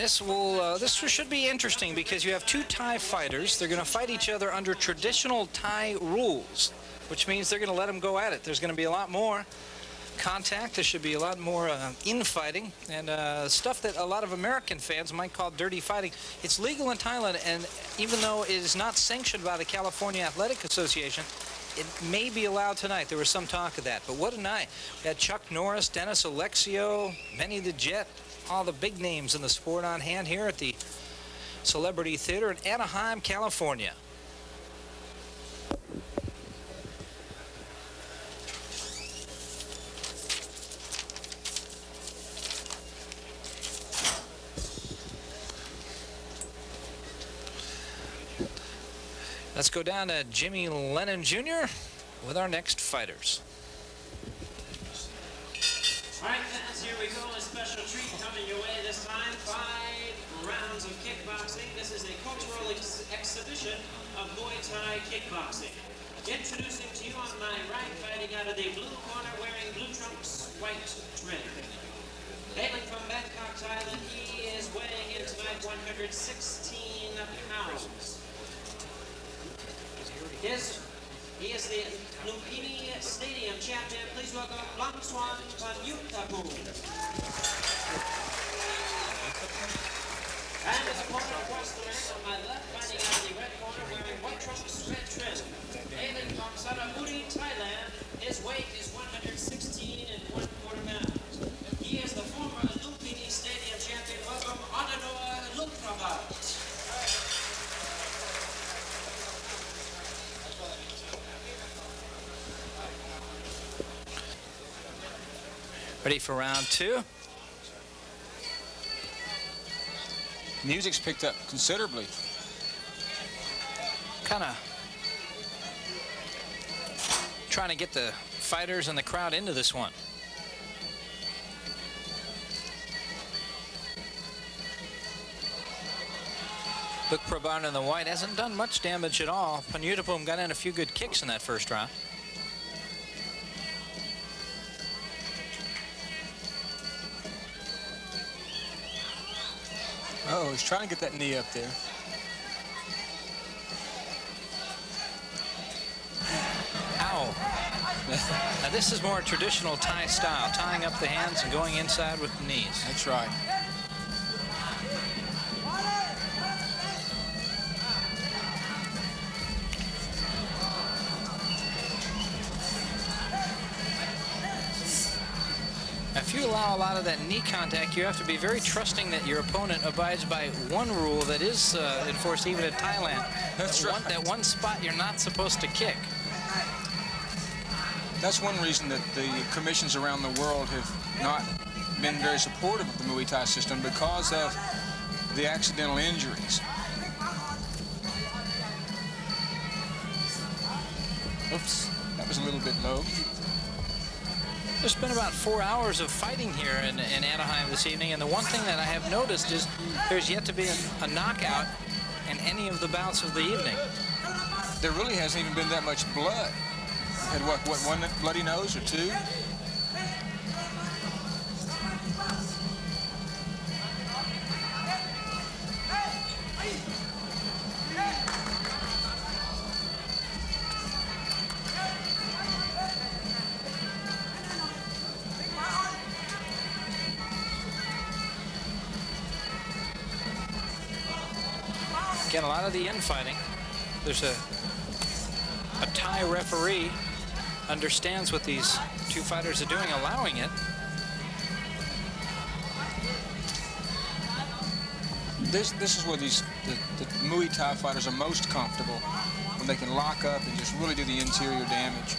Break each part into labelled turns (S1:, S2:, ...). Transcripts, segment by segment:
S1: this should be interesting because you have two Thai fighters. They're going to fight each other under traditional Thai rules, which means they're going to let them go at it. There's going to be a lot more contact. There should be a lot more infighting and stuff that a lot of American fans might call dirty fighting. It's legal in Thailand, and even though it is not sanctioned by the California Athletic Association, it may be allowed tonight. There was some talk of that. But what a night. We had Chuck Norris, Dennis Alexio, Benny the Jet, all the big names in the sport on hand here at the Celebrity Theater in Anaheim, California. Let's go down to Jimmy Lennon Jr. with our next fighters.
S2: All right, fans, here we go. A special treat coming your way this time. 5 rounds of kickboxing. This is a cultural exhibition of Muay Thai kickboxing. Introducing to you on my right, fighting out of the blue corner, wearing blue trunks, white trim. Hailing from Bangkok, Thailand, he is weighing in tonight 116 pounds. He is the Lumpini Stadium champion. Please welcome Langsuan Panyuthapum. And his opponent across the ring on my left, fighting out of the red corner, wearing white trunks, red trim. Hailing from Sayannoi, Thailand, his weight is 116 1/4 pounds. He is the former Lumpini Stadium champion. Welcome, Odnoi Lookprabert.
S1: Ready for round 2.
S3: Music's picked up considerably.
S1: Kind of trying to get the fighters and the crowd into this one. Lookprabert in the white hasn't done much damage at all. Panyuthapum got in a few good kicks in that first round.
S3: Oh, he's trying to get that knee up there.
S1: Ow. Now this is more traditional Thai style, tying up the hands and going inside with the knees.
S3: That's right.
S1: If you allow a lot of that knee contact, you have to be very trusting that your opponent abides by one rule that is enforced even in Thailand.
S3: That's right.
S1: That one spot you're not supposed to kick.
S3: That's one reason that the commissions around the world have not been very supportive of the Muay Thai system, because of the accidental injuries. Oops, that was a little bit low.
S1: There's been about 4 hours of fighting here in Anaheim this evening, and the one thing that I have noticed is there's yet to be a knockout in any of the bouts of the evening.
S3: There really hasn't even been that much blood. Had what, one bloody nose or two?
S1: Again, a lot of the infighting. There's a Thai referee understands what these two fighters are doing, allowing it.
S3: This is where the Muay Thai fighters are most comfortable, when they can lock up and just really do the interior damage.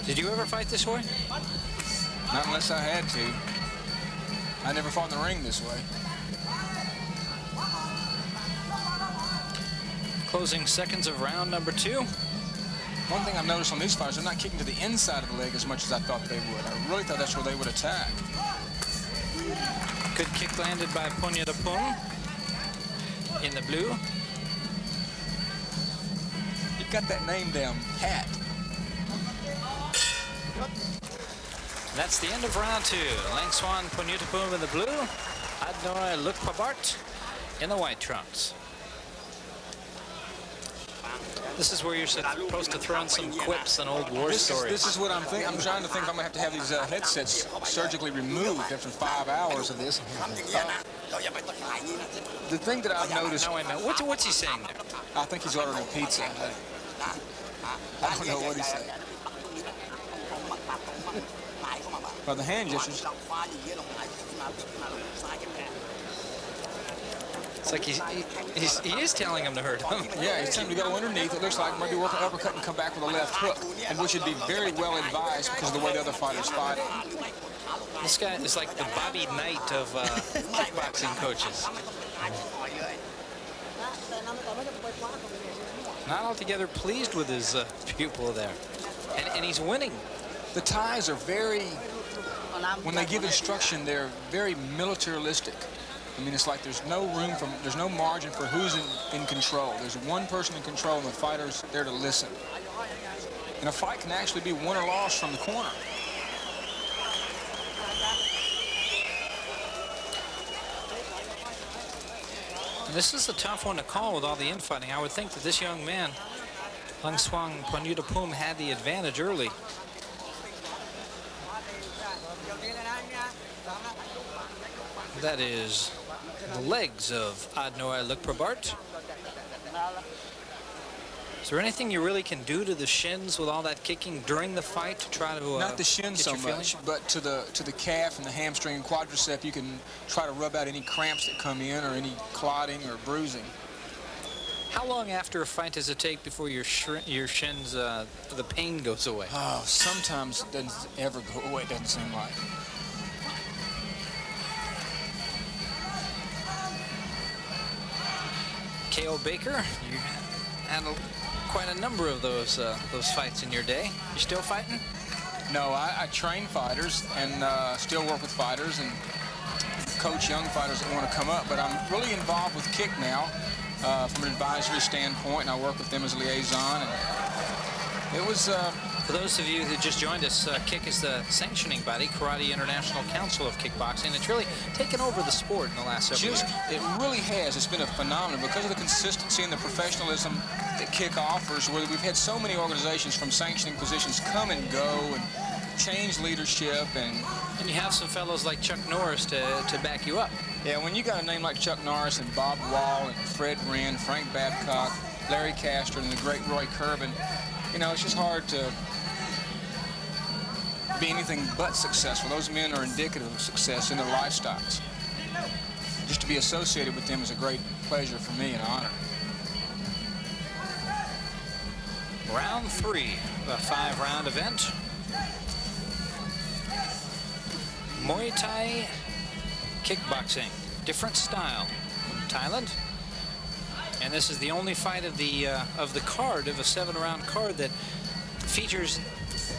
S1: Did you ever fight this way?
S3: Not unless I had to. I never fought in the ring this way.
S1: Closing seconds of round number 2.
S3: One thing I've noticed on these fighters, they're not kicking to the inside of the leg as much as I thought they would. I really thought that's where they would attack.
S1: Good kick landed by Panyuthapum in the blue.
S3: You got that name down pat.
S1: That's the end of round 2. Langsuan Panyuthapum in the blue, Odnoi Lookprabert in the white trunks. This is where you're supposed to throw in some quips and old war stories.
S3: This is what I'm thinking. I'm trying to think I'm going to have these headsets surgically removed after 5 hours of this. The thing that I've noticed...
S1: Now, wait a minute. What's he saying there?
S3: I think he's ordering pizza. I don't know what he's saying. Well, the hand gestures.
S1: It's like he is telling him to hurt him.
S3: Yeah, he's telling him to go underneath. It looks like maybe work an uppercut and come back with a left hook, and which would be very well advised because of the way the other fighters fight.
S1: This guy is like the Bobby Knight of kickboxing coaches. Not altogether pleased with his pupil there. And he's winning.
S3: The Thais are very, when they give instruction, they're very militaristic. I mean, it's like there's no room for, there's no margin for who's in control. There's one person in control and the fighter's there to listen. And a fight can actually be won or lost from the corner.
S1: And this is a tough one to call with all the infighting. I would think that this young man, Lansuan Panyuthapum, had the advantage early. That is the legs of Odnoi Lookprabert. Is there anything you really can do to the shins with all that kicking during the fight to try to
S3: not the shin so much, but to the calf and the hamstring and quadricep, you can try to rub out any cramps that come in or any clotting or bruising.
S1: How long after a fight does it take before your shins, the pain goes away?
S3: Oh, sometimes it doesn't ever go away, it doesn't seem like.
S1: K.O. Baker, you handled quite a number of those fights in your day. You still fighting?
S3: No, I train fighters and still work with fighters and coach young fighters that want to come up, but I'm really involved with Kick now from an advisory standpoint, and I work with them as a liaison. And it was...
S1: For those of you who just joined us, Kick is the sanctioning body, Karate International Council of Kickboxing. It's really taken over the sport in the last several years.
S3: It really has. It's been a phenomenon because of the consistency and the professionalism that Kick offers, where we've had so many organizations from sanctioning positions come and go and change leadership. And
S1: you have some fellows like Chuck Norris to back you up.
S3: Yeah, when you got a name like Chuck Norris and Bob Wall and Fred Wren, Frank Babcock, Larry Castor, and the great Roy Curbin, you know, it's just hard to be anything but successful. Those men are indicative of success in their lifestyles. Just to be associated with them is a great pleasure for me and honor.
S1: Round 3 of a 5-round event. Muay Thai kickboxing, different style from Thailand. And this is the only fight of the card, of a 7-round card, that features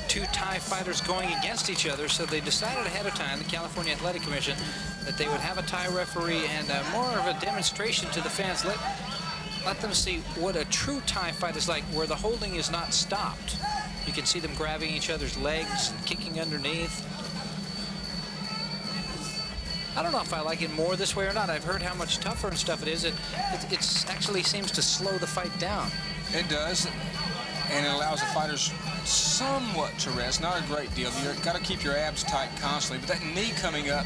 S1: 2 Thai fighters going against each other. So they decided ahead of time, the California Athletic Commission, that they would have a Thai referee and more of a demonstration to the fans. Let them see what a true Thai fight is like, where the holding is not stopped. You can see them grabbing each other's legs and kicking underneath. I don't know if I like it more this way or not. I've heard how much tougher and stuff it is. It actually seems to slow the fight down.
S3: It does, and it allows the fighters somewhat to rest. Not a great deal. You've got to keep your abs tight constantly. But that knee coming up,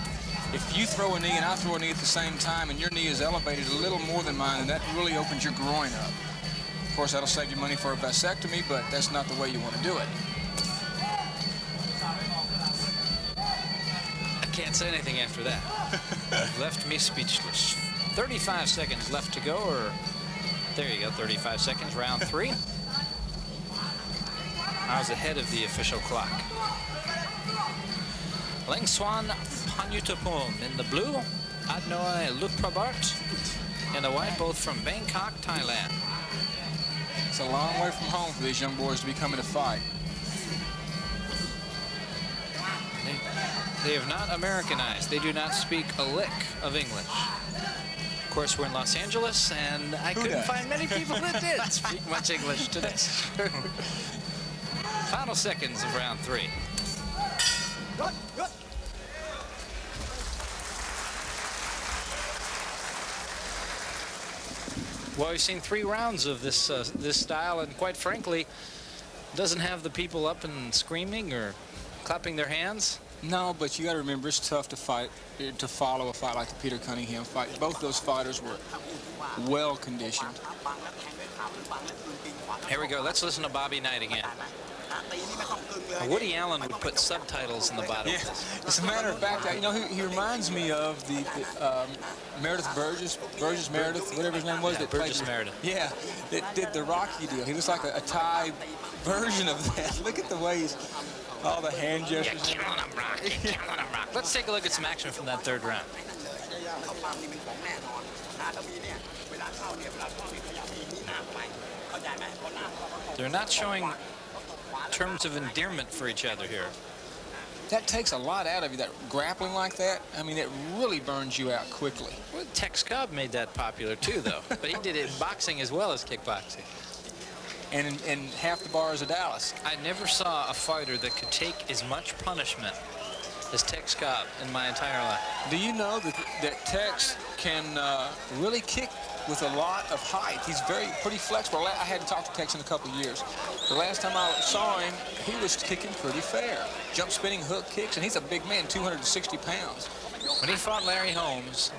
S3: if you throw a knee and I throw a knee at the same time and your knee is elevated a little more than mine, and that really opens your groin up. Of course, that'll save you money for a vasectomy, but that's not the way you want to do it.
S1: Can't say anything after that. Left me speechless. 35 seconds left to go, or there you go, 35 seconds, round 3. I was ahead of the official clock. Langsuan Panyuthapum in the blue, Odnoi Lookprabert in the white, both from Bangkok, Thailand.
S3: It's a long way from home for these young boys to be coming to fight.
S1: They have not Americanized. They do not speak a lick of English. Of course, we're in Los Angeles, and I couldn't find many people that did speak much English today. Final seconds of round 3. Well, we've seen 3 rounds of this this style, and quite frankly, doesn't have the people up and screaming or clapping their hands.
S3: No, but you got to remember, it's tough to fight, to follow a fight like the Peter Cunningham fight. Both those fighters were well conditioned.
S1: Here we go. Let's listen to Bobby Knight again. Woody Allen would put subtitles in the bottom.
S3: Yeah, as a matter of fact, you know, he reminds me of the Meredith Burgess Meredith, whatever his name was.
S1: Yeah,
S3: that
S1: Burgess
S3: played,
S1: Meredith.
S3: Yeah, that did the Rocky deal. He looks like a Thai version of that. Look at the way he's, all the hand
S1: Yeah,
S3: gestures.
S1: killing him, Rock. Killing him, Rock. Let's take a look at some action from that 3rd round. They're not showing terms of endearment for each other here.
S3: That takes a lot out of you, that grappling like that. I mean, it really burns you out quickly.
S1: Well, Tex Cobb made that popular too, though. But he did it in boxing as well as kickboxing.
S3: And half the bars of Dallas.
S1: I never saw a fighter that could take as much punishment as Tex Cobb in my entire life.
S3: Do you know that Tex can really kick with a lot of height? He's pretty flexible. I hadn't talked to Tex in a couple of years. The last time I saw him, he was kicking pretty fair. Jump spinning hook kicks, and he's a big man, 260 pounds.
S1: When he fought Larry Holmes,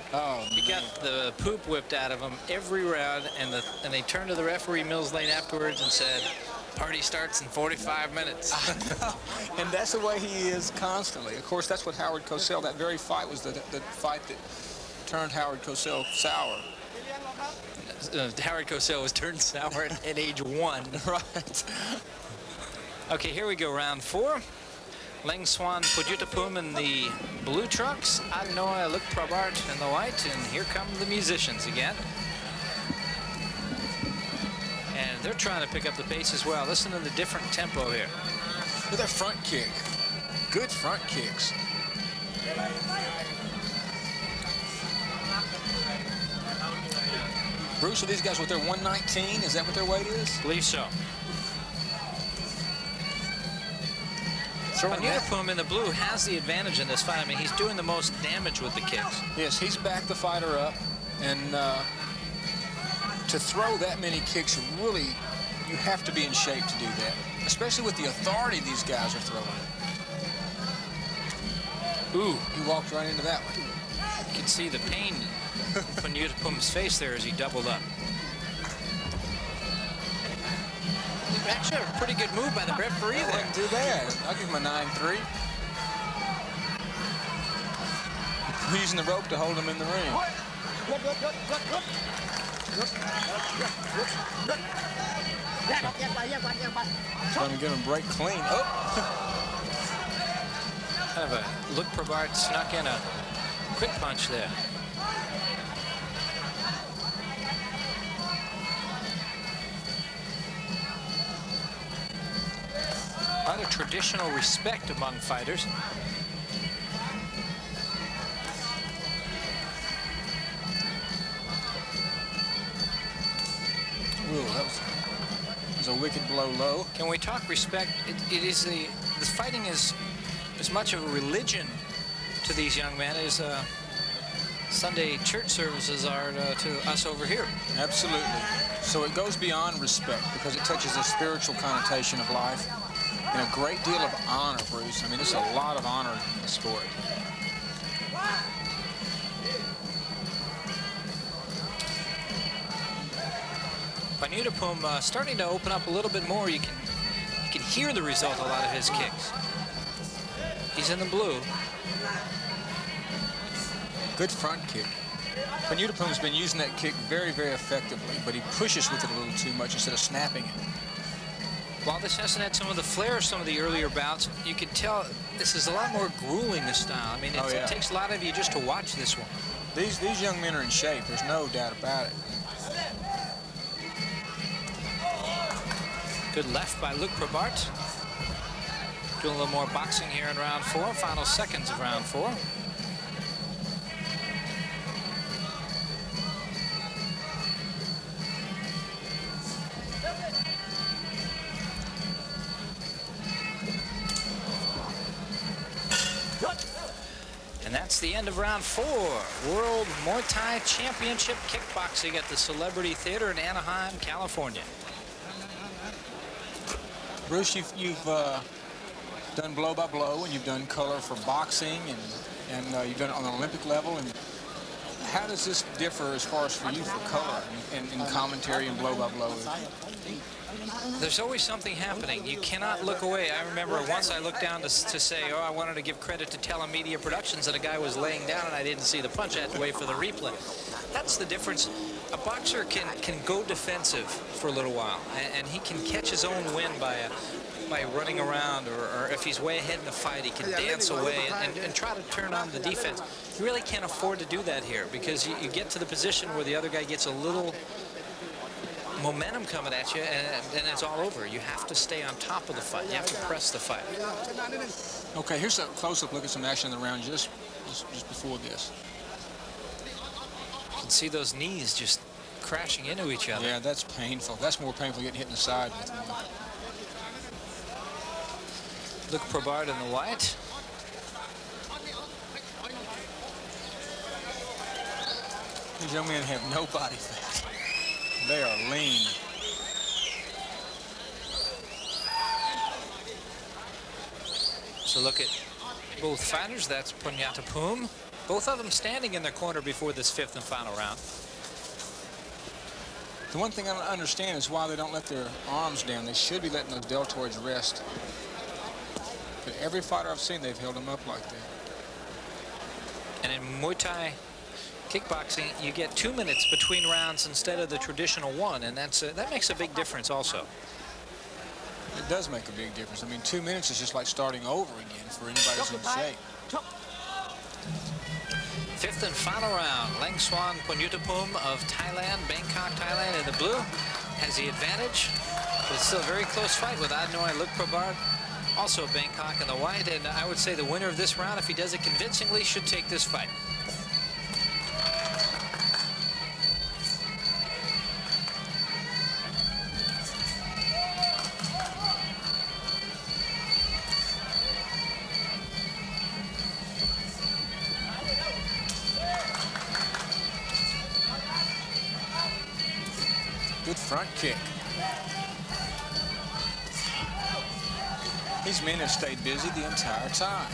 S1: he got the poop whipped out of him every round, and they turned to the referee Mills Lane afterwards and said, "Party starts in 45 minutes."
S3: And that's the way he is constantly. Of course, that's what Howard Cosell, that very fight was the fight that turned Howard Cosell sour.
S1: Howard Cosell was turned sour at age 1.
S3: Right.
S1: Okay, here we go, round 4. Langsuan, Panyuthapum in the blue trucks, Odnoi, Lookprabert in the white, and here come the musicians again. And they're trying to pick up the pace as well. Listen to the different tempo here.
S3: Look at that front kick. Good front kicks. Bruce, are these guys what they're 119? Is that what their weight is?
S1: I believe so. Panyuthapum in the blue has the advantage in this fight. I mean, he's doing the most damage with the kicks.
S3: Yes, he's backed the fighter up, and to throw that many kicks, really, you have to be in shape to do that, especially with the authority these guys are throwing. Ooh, he walked right into that one.
S1: You can see the pain in Panyuthapum's face there as he doubled up. Actually, a pretty good move by the referee there.
S3: Wouldn't do that. I'll give him a 9-3. We're using the rope to hold him in the ring. Trying to get him break clean. Oh.
S1: Kind of a Lookprabert snuck in a quick punch there. A lot of traditional respect among fighters.
S3: Ooh, that was a wicked blow low.
S1: Can we talk respect? It is the fighting is as much of a religion to these young men as Sunday church services are to us over here.
S3: Absolutely. So it goes beyond respect because it touches the spiritual connotation of life and a great deal of honor, Bruce. I mean, there's a lot of honor in the sport.
S1: Panyuthapum starting to open up a little bit more. You can hear the result of a lot of his kicks. He's in the blue.
S3: Good front kick. Panyuthapum's been using that kick very, very effectively, but he pushes with it a little too much instead of snapping it.
S1: While this hasn't had some of the flair of some of the earlier bouts, you can tell this is a lot more grueling, this style. I mean, it takes a lot of you just to watch this one.
S3: These young men are in shape. There's no doubt about it.
S1: Good left by Lookprabert. Doing a little more boxing here in round 4, final seconds of round 4. And that's the end of round 4. World Muay Thai Championship Kickboxing at the Celebrity Theater in Anaheim, California.
S3: Bruce, you've done blow by blow, and you've done color for boxing, and you've done it on an Olympic level. And how does this differ as far as for you for color and commentary and blow by blow?
S1: There's always something happening. You cannot look away. I remember once I looked down to say, oh, I wanted to give credit to Telemedia Productions, and a guy was laying down and I didn't see the punch. I had to wait for the replay. That's the difference. A boxer can go defensive for a little while, and he can catch his own wind by running around, or if he's way ahead in the fight, he can dance away and try to turn on the defense. You really can't afford to do that here, because you get to the position where the other guy gets a little momentum coming at you, and then it's all over. You have to stay on top of the fight. You have to press the fight.
S3: Okay, here's a close-up look at some action in the round just before this.
S1: You can see those knees just crashing into each other.
S3: Yeah, that's painful. That's more painful than getting hit in the side with one.
S1: Lookprabert in the white.
S3: These young men have no body fat. They are lean.
S1: So look at both fighters. That's Panyuthapum. Both of them standing in their corner before this 5th and final round.
S3: The one thing I don't understand is why they don't let their arms down. They should be letting those deltoids rest. But every fighter I've seen, they've held them up like that.
S1: And in Muay Thai kickboxing, you get 2 minutes between rounds instead of the traditional 1, and that makes a big difference also.
S3: It does make a big difference. I mean, 2 minutes is just like starting over again for anybody who's in shape.
S1: 5th and final round. Langsuan Panyuthapum of Thailand, Bangkok, Thailand, in the blue has the advantage. But it's still a very close fight with Odnoi Lookprabert, also Bangkok in the white. And I would say the winner of this round, if he does it convincingly, should take this fight.
S3: Good front kick. These men have stayed busy the entire time.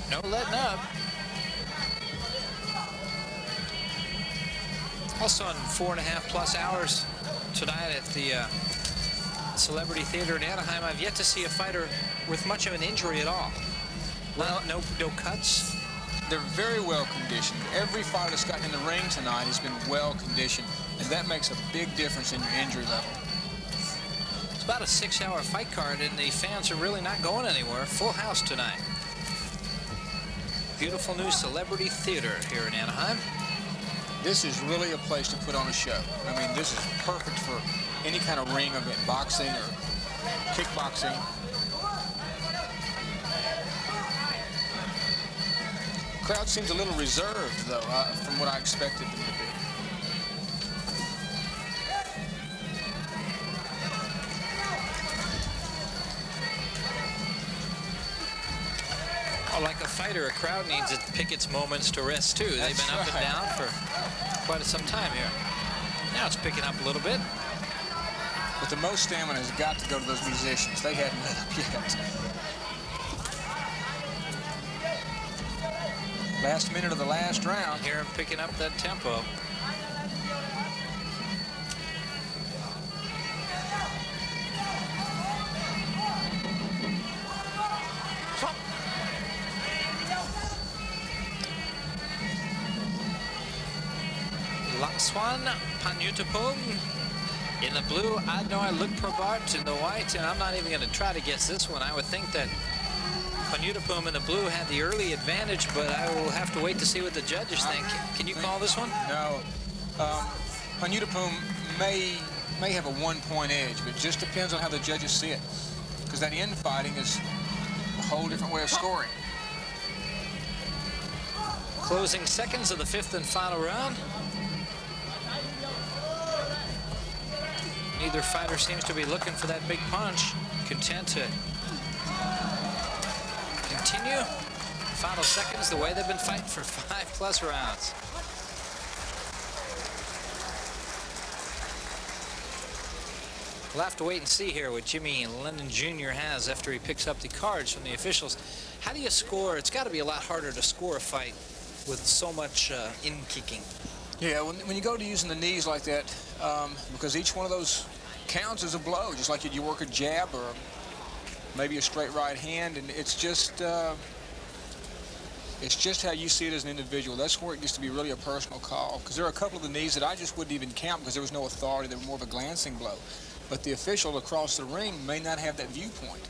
S1: No letting up. Also in 4.5+ hours tonight at the Celebrity Theater in Anaheim, I've yet to see a fighter with much of an injury at all. Well, no cuts.
S3: They're very well conditioned. Every fighter that's gotten in the ring tonight has been well conditioned, and that makes a big difference in your injury level.
S1: It's about a 6-hour fight card, and the fans are really not going anywhere. Full house tonight. Beautiful new Celebrity Theater here in Anaheim.
S3: This is really a place to put on a show. I mean, this is perfect for any kind of ring event, boxing or kickboxing. The crowd seems a little reserved, though, from what I expected them to be.
S1: Well, like a fighter, a crowd needs to pick its moments to rest, too. They've been up and down for quite some time here. Now it's picking up a little bit.
S3: But the most stamina has got to go to those musicians. They hadn't let up yet. Last minute of the last round.
S1: Here, picking up that tempo. Lansuan Panyuthapum in the blue, Odnoi Lookprabert in the white, and I'm not even going to try to guess this one. I would think that Panyuthapum in the blue had the early advantage, but I will have to wait to see what the judges think. Can you call this one?
S3: No. Panyuthapum may have a 1-point edge, but it just depends on how the judges see it. Because that infighting is a whole different way of scoring.
S1: Closing seconds of the 5th and final round. Neither fighter seems to be looking for that big punch. Content to continue. final seconds the way they've been fighting for 5+ rounds. We'll have to wait and see here what Jimmy Lennon Jr. has after he picks up the cards from the officials. How do you score? It's got to be a lot harder to score a fight with so much in-kicking.
S3: Yeah, when you go to using the knees like that, because each one of those counts as a blow, just like you work a jab or maybe a straight right hand, and it's just how you see it as an individual. That's where it gets to be really a personal call, because there are a couple of the knees that I just wouldn't even count because there was no authority. They were more of a glancing blow. But the official across the ring may not have that viewpoint.